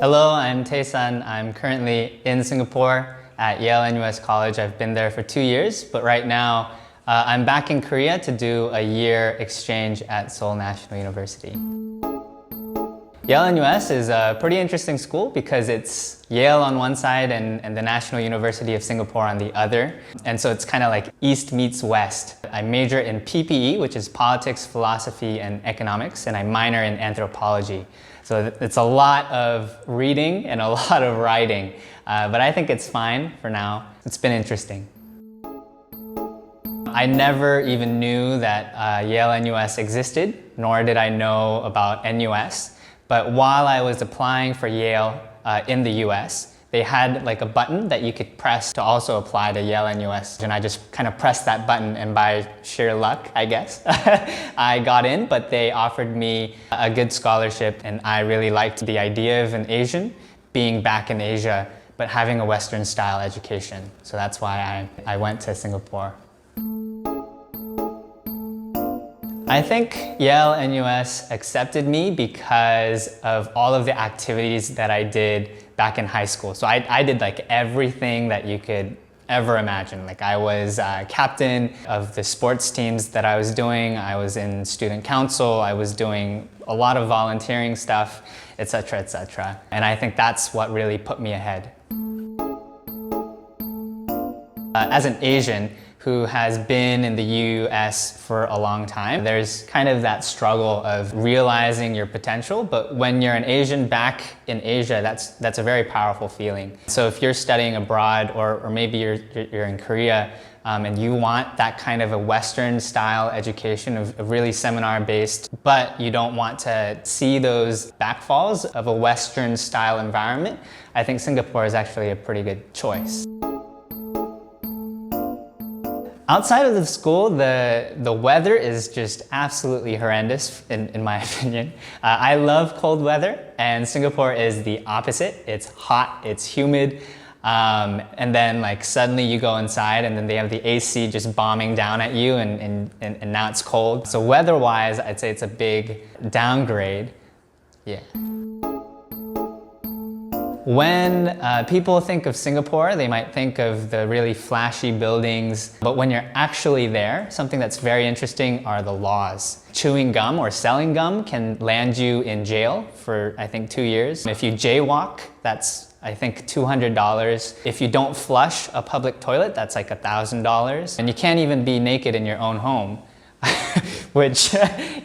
Hello, I'm Tae-sun. I'm currently in Singapore at Yale NUS College. I've been there for 2 years, but right now I'm back in Korea to do a year exchange at Seoul National University. Yale NUS is a pretty interesting school because it's Yale on one side and the National University of Singapore on the other. And so it's kind of like East meets West. I major in PPE, which is Politics, Philosophy, and Economics, and I minor in Anthropology. So it's a lot of reading and a lot of writing, but I think it's fine for now. It's been interesting. I never even knew that Yale NUS existed, nor did I know about NUS. But while I was applying for Yale in the US, they had like a button that you could press to also apply to Yale NUS. And I just kind of pressed that button, and by sheer luck, I guess, I got in, but they offered me a good scholarship, and I really liked the idea of an Asian being back in Asia, but having a Western style education. So that's why I went to Singapore. I think Yale NUS accepted me because of all of the activities that I did back in high school. So I did like everything that you could ever imagine. Like I was captain of the sports teams that I was doing. I was in student council. I was doing a lot of volunteering stuff, etc., etc. And I think that's what really put me ahead. As an Asian who has been in the US for a long time, there's kind of that struggle of realizing your potential, but when you're an Asian back in Asia, that's a very powerful feeling. So if you're studying abroad, or maybe you're in Korea, and you want that kind of a Western style education of really seminar based, but you don't want to see those backfalls of a Western style environment, I think Singapore is actually a pretty good choice. Outside of the school, the weather is just absolutely horrendous in my opinion. I love cold weather, and Singapore is the opposite. It's hot, it's humid, and then like suddenly you go inside and then they have the AC just bombing down at you, and now it's cold. So weather-wise, I'd say it's a big downgrade. Yeah. When people think of Singapore, they might think of the really flashy buildings, but when you're actually there, something that's very interesting are the laws. Chewing gum or selling gum can land you in jail for, I think, 2 years. If you jaywalk, that's, I think, $200. If you don't flush a public toilet, that's like $1,000. And you can't even be naked in your own home, which,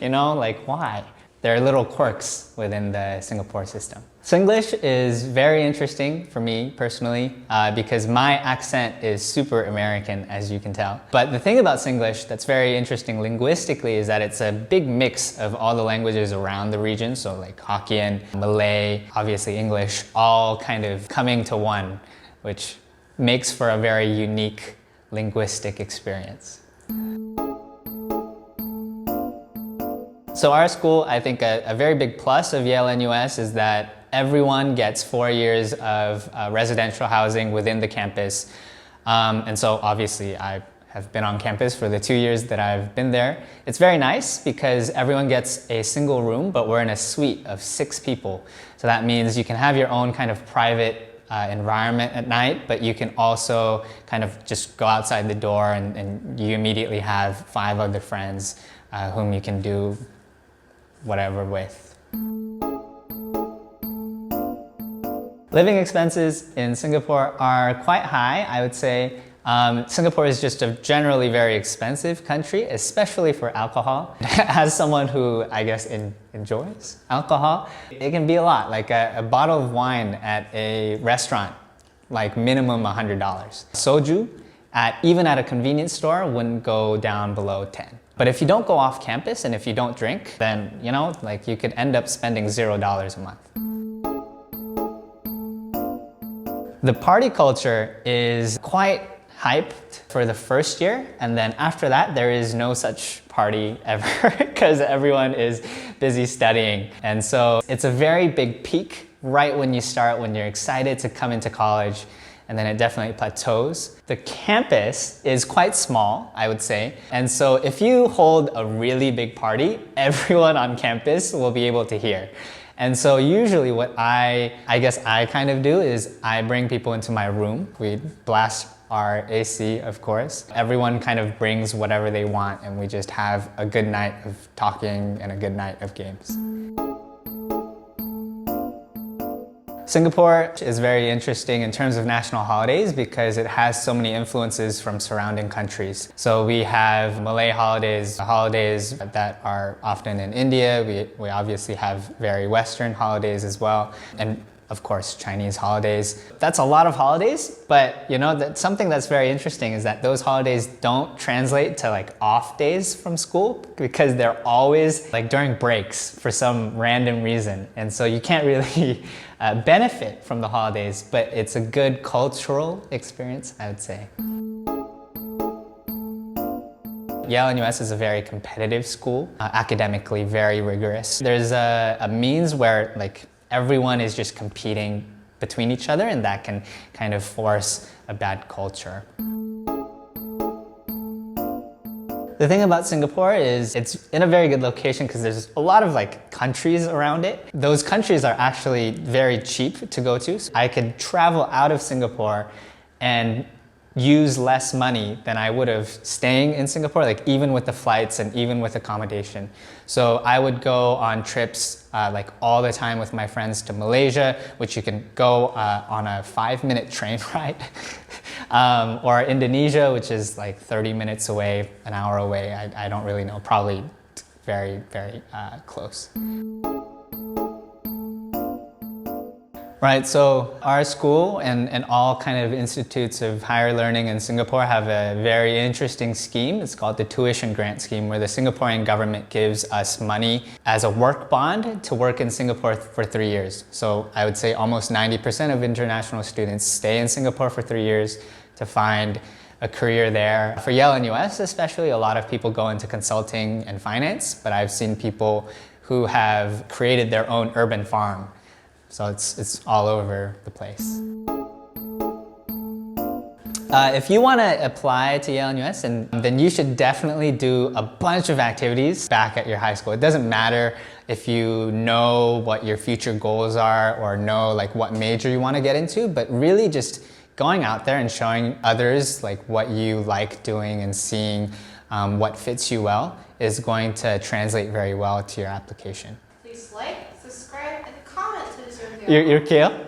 you know, like why? There are little quirks within the Singapore system. Singlish is very interesting for me personally because my accent is super American, as you can tell. But the thing about Singlish that's very interesting linguistically is that it's a big mix of all the languages around the region. So like Hokkien, Malay, obviously English, all kind of coming to one, which makes for a very unique linguistic experience. So our school, I think a very big plus of Yale NUS is that everyone gets 4 years of residential housing within the campus. And so obviously I have been on campus for the 2 years that I've been there. It's very nice because everyone gets a single room, but we're in a suite of 6 people. So that means you can have your own kind of private environment at night, but you can also kind of just go outside the door and you immediately have 5 other friends whom you can do whatever with. Living expenses in Singapore are quite high, I would say. Singapore is just a generally very expensive country, especially for alcohol. As someone who, I guess, enjoys alcohol, it can be a lot. Like a bottle of wine at a restaurant, like minimum $100. Soju, even at a convenience store, wouldn't go down below 10. But if you don't go off campus and if you don't drink, then, you know, like you could end up spending $0 a month. The party culture is quite hyped for the first year, and then after that, there is no such party ever because everyone is busy studying. And so it's a very big peak right when you start, when you're excited to come into college, and then it definitely plateaus. The campus is quite small, I would say. And so if you hold a really big party, everyone on campus will be able to hear. And so usually what I guess I kind of do is I bring people into my room. We blast our AC, of course. Everyone kind of brings whatever they want and we just have a good night of talking and a good night of games. Singapore is very interesting in terms of national holidays because it has so many influences from surrounding countries. So we have Malay holidays that are often in India. We obviously have very Western holidays as well. And of course, Chinese holidays. That's a lot of holidays, but you know, something that's very interesting is that those holidays don't translate to like off days from school because they're always like during breaks for some random reason. And so you can't really benefit from the holidays, but it's a good cultural experience, I would say. Yale NUS is a very competitive school, academically very rigorous. There's a means where like everyone is just competing between each other and that can kind of force a bad culture. The thing about Singapore is it's in a very good location because there's a lot of like countries around it. Those countries are actually very cheap to go to. So I could travel out of Singapore and use less money than I would have staying in Singapore, like even with the flights and even with accommodation. So I would go on trips like all the time with my friends to Malaysia, which you can go on a 5-minute train ride, or Indonesia, which is like 30 minutes away, an hour away. I don't really know, probably very, very close. Right, so our school and all kind of institutes of higher learning in Singapore have a very interesting scheme. It's called the Tuition Grant Scheme, where the Singaporean government gives us money as a work bond to work in Singapore for 3 years. So I would say almost 90% of international students stay in Singapore for 3 years to find a career there. For Yale NUS especially, a lot of people go into consulting and finance, but I've seen people who have created their own urban farm. So it's all over the place. If you want to apply to Yale NUS, then you should definitely do a bunch of activities back at your high school. It doesn't matter if you know what your future goals are or know like what major you want to get into, but really just going out there and showing others like what you like doing and seeing what fits you well is going to translate very well to your application. Please like, subscribe, and comment to this video. Your Kale?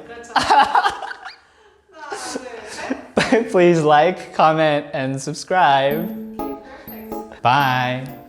Please like, comment, and subscribe. Okay, perfect. Bye.